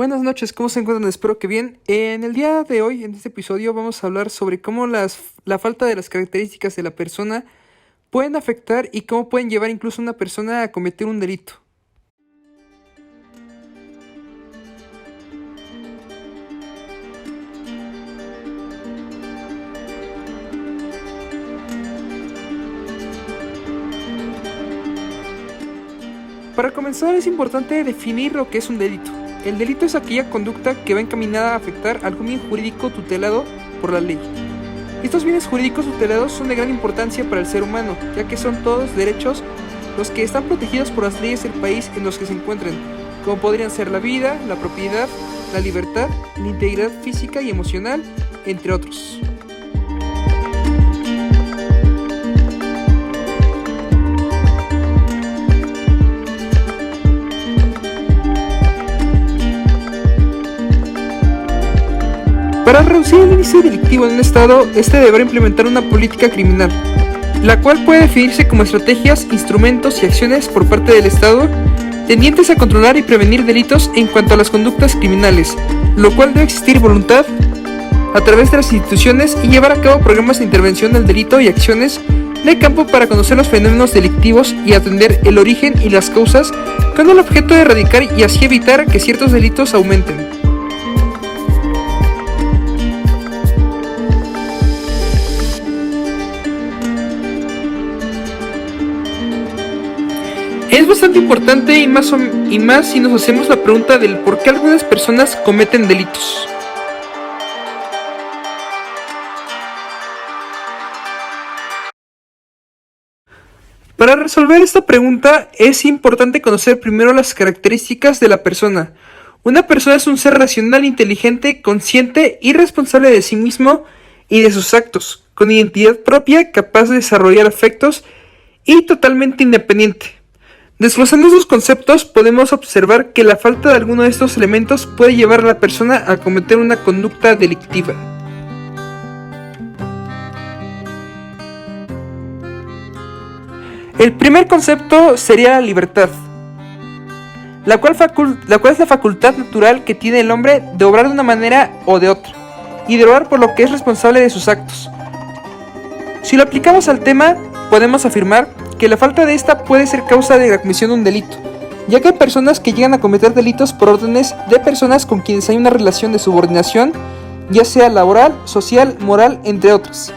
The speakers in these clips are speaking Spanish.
Buenas noches, ¿cómo se encuentran? Espero que bien. En el día de hoy, en este episodio, vamos a hablar sobre cómo la falta de las características de la persona pueden afectar y cómo pueden llevar incluso a una persona a cometer un delito. Para comenzar, es importante definir lo que es un delito. El delito es aquella conducta que va encaminada a afectar algún bien jurídico tutelado por la ley. Estos bienes jurídicos tutelados son de gran importancia para el ser humano, ya que son todos derechos los que están protegidos por las leyes del país en los que se encuentran, como podrían ser la vida, la propiedad, la libertad, la integridad física y emocional, entre otros. Para reducir el índice delictivo en un estado, este deberá implementar una política criminal, la cual puede definirse como estrategias, instrumentos y acciones por parte del Estado tendientes a controlar y prevenir delitos en cuanto a las conductas criminales, lo cual debe existir voluntad a través de las instituciones y llevar a cabo programas de intervención del delito y acciones de campo para conocer los fenómenos delictivos y atender el origen y las causas con el objeto de erradicar y así evitar que ciertos delitos aumenten. Es bastante importante y más si nos hacemos la pregunta del por qué algunas personas cometen delitos. Para resolver esta pregunta es importante conocer primero las características de la persona. Una persona es un ser racional, inteligente, consciente y responsable de sí mismo y de sus actos, con identidad propia, capaz de desarrollar afectos y totalmente independiente. Desglosando estos conceptos, podemos observar que la falta de alguno de estos elementos puede llevar a la persona a cometer una conducta delictiva. El primer concepto sería la libertad, la cual es la facultad natural que tiene el hombre de obrar de una manera o de otra, y de obrar por lo que es responsable de sus actos. Si lo aplicamos al tema, podemos afirmar que la falta de esta puede ser causa de la comisión de un delito, ya que hay personas que llegan a cometer delitos por órdenes de personas con quienes hay una relación de subordinación, ya sea laboral, social, moral, entre otros.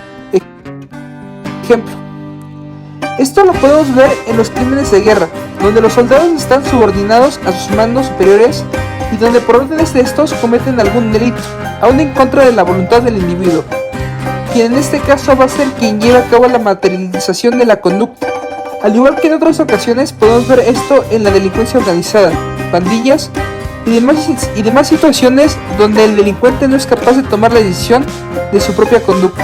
Ejemplo, esto lo podemos ver en los crímenes de guerra, donde los soldados están subordinados a sus mandos superiores y donde por órdenes de estos cometen algún delito, aún en contra de la voluntad del individuo, quien en este caso va a ser quien lleva a cabo la materialización de la conducta. Al igual que en otras ocasiones, podemos ver esto en la delincuencia organizada, pandillas y demás situaciones donde el delincuente no es capaz de tomar la decisión de su propia conducta.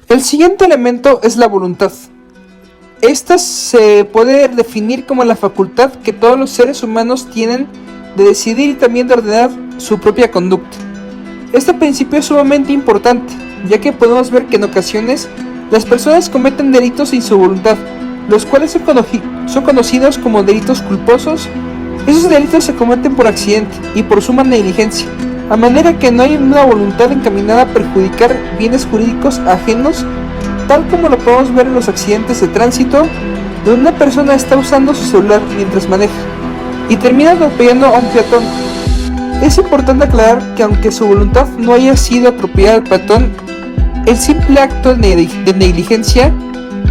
El siguiente elemento es la voluntad. Esta se puede definir como la facultad que todos los seres humanos tienen de decidir y también de ordenar su propia conducta. Este principio es sumamente importante, ya que podemos ver que en ocasiones las personas cometen delitos sin su voluntad, los cuales son conocidos como delitos culposos. Esos delitos se cometen por accidente y por suma negligencia, a manera que no hay una voluntad encaminada a perjudicar bienes jurídicos ajenos, tal como lo podemos ver en los accidentes de tránsito, donde una persona está usando su celular mientras maneja y termina atropellando a un peatón. Es importante aclarar que aunque su voluntad no haya sido atropellar al peatón, el simple acto de negligencia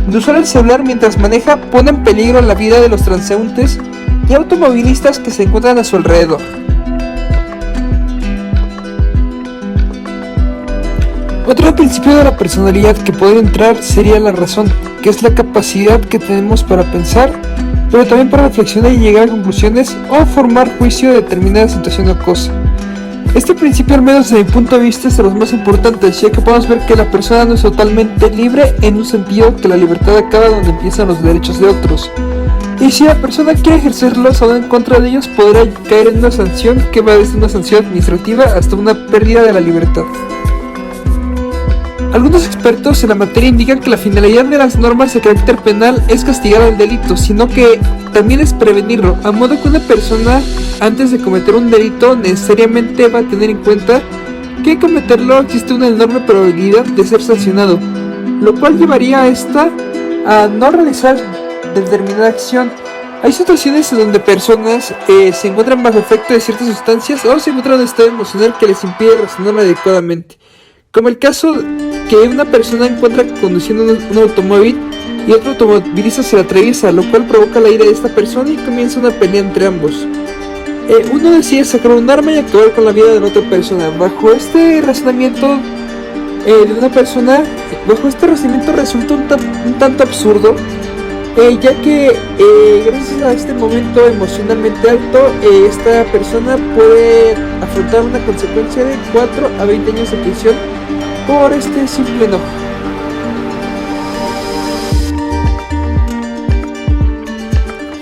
de usar el celular mientras maneja pone en peligro la vida de los transeúntes y automovilistas que se encuentran a su alrededor. Otro principio de la personalidad que puede entrar sería la razón, que es la capacidad que tenemos para pensar, pero también para reflexionar y llegar a conclusiones o formar juicio de determinada situación o cosa. Este principio, al menos desde mi punto de vista, es de los más importantes, ya que podemos ver que la persona no es totalmente libre en un sentido que la libertad acaba donde empiezan los derechos de otros. Y si la persona quiere ejercerlos o en contra de ellos, podrá caer en una sanción que va desde una sanción administrativa hasta una pérdida de la libertad. Algunos expertos en la materia indican que la finalidad de las normas de carácter penal es castigar el delito, sino que también es prevenirlo, a modo que una persona antes de cometer un delito necesariamente va a tener en cuenta que cometerlo existe una enorme probabilidad de ser sancionado, lo cual llevaría a esta a no realizar determinada acción. Hay situaciones en donde personas se encuentran bajo efecto de ciertas sustancias o se encuentran en un estado emocional que les impide razonar adecuadamente, como el caso que una persona encuentra conduciendo un automóvil y otro automovilista se le atraviesa, lo cual provoca la ira de esta persona y comienza una pelea entre ambos. Uno decide sacar un arma y acabar con la vida de la otra persona. Bajo este razonamiento de una persona, resulta un tanto absurdo, ya que gracias a este momento emocionalmente alto, esta persona puede afrontar una consecuencia de 4 a 20 años de prisión por este simple enojo.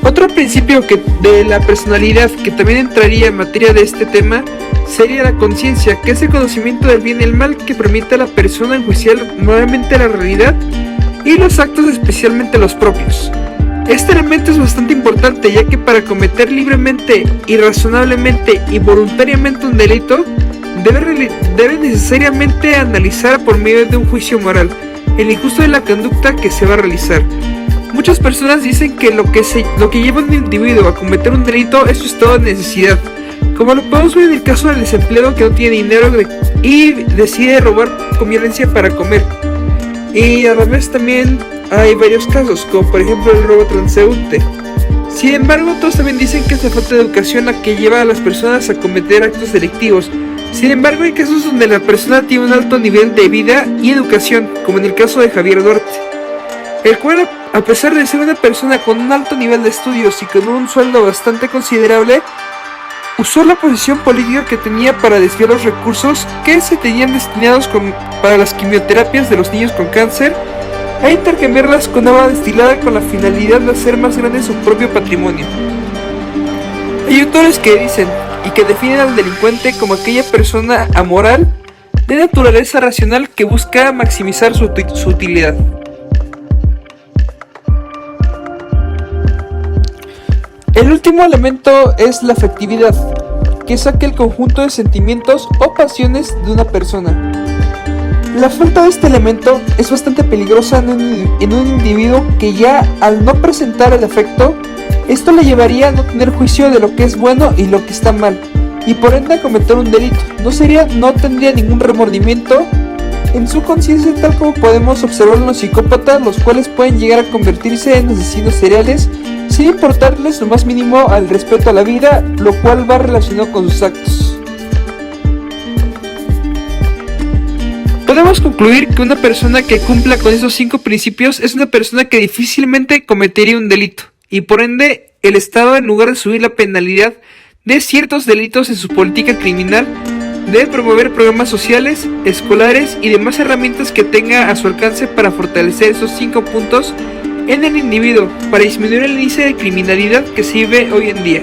Otro principio de la personalidad que también entraría en materia de este tema sería la conciencia, que es el conocimiento del bien y el mal que permite a la persona enjuiciar moralmente la realidad y los actos, especialmente los propios. Este elemento es bastante importante, ya que para cometer libremente, irrazonablemente y voluntariamente un delito, debe necesariamente analizar por medio de un juicio moral el injusto de la conducta que se va a realizar. Muchas personas dicen que lo que lleva a un individuo a cometer un delito es su estado de necesidad, como lo podemos ver en el caso del desempleado que no tiene dinero y decide robar con violencia para comer. Y a la vez también hay varios casos, como por ejemplo el robo transeúnte. Sin embargo, todos también dicen que es la falta de educación la que lleva a las personas a cometer actos delictivos. Sin embargo, hay casos donde la persona tiene un alto nivel de vida y educación, como en el caso de Javier Duarte, el cual, a pesar de ser una persona con un alto nivel de estudios y con un sueldo bastante considerable, usó la posición política que tenía para desviar los recursos que se tenían destinados para las quimioterapias de los niños con cáncer e intercambiarlas con agua destilada con la finalidad de hacer más grande su propio patrimonio. Hay autores que dicen y que definen al delincuente como aquella persona amoral de naturaleza racional que busca maximizar su utilidad. El último elemento es la afectividad, que es aquel conjunto de sentimientos o pasiones de una persona. La falta de este elemento es bastante peligrosa en un individuo que ya al no presentar el afecto, esto le llevaría a no tener juicio de lo que es bueno y lo que está mal, y por ende a cometer un delito. No tendría ningún remordimiento en su conciencia, tal como podemos observar en los psicópatas, los cuales pueden llegar a convertirse en asesinos seriales sin importarles lo más mínimo al respeto a la vida, lo cual va relacionado con sus actos. Podemos concluir que una persona que cumpla con esos 5 principios es una persona que difícilmente cometería un delito, y por ende el Estado, en lugar de subir la penalidad de ciertos delitos en su política criminal, debe promover programas sociales, escolares y demás herramientas que tenga a su alcance para fortalecer esos 5 puntos en el individuo, para disminuir el índice de criminalidad que se vive hoy en día.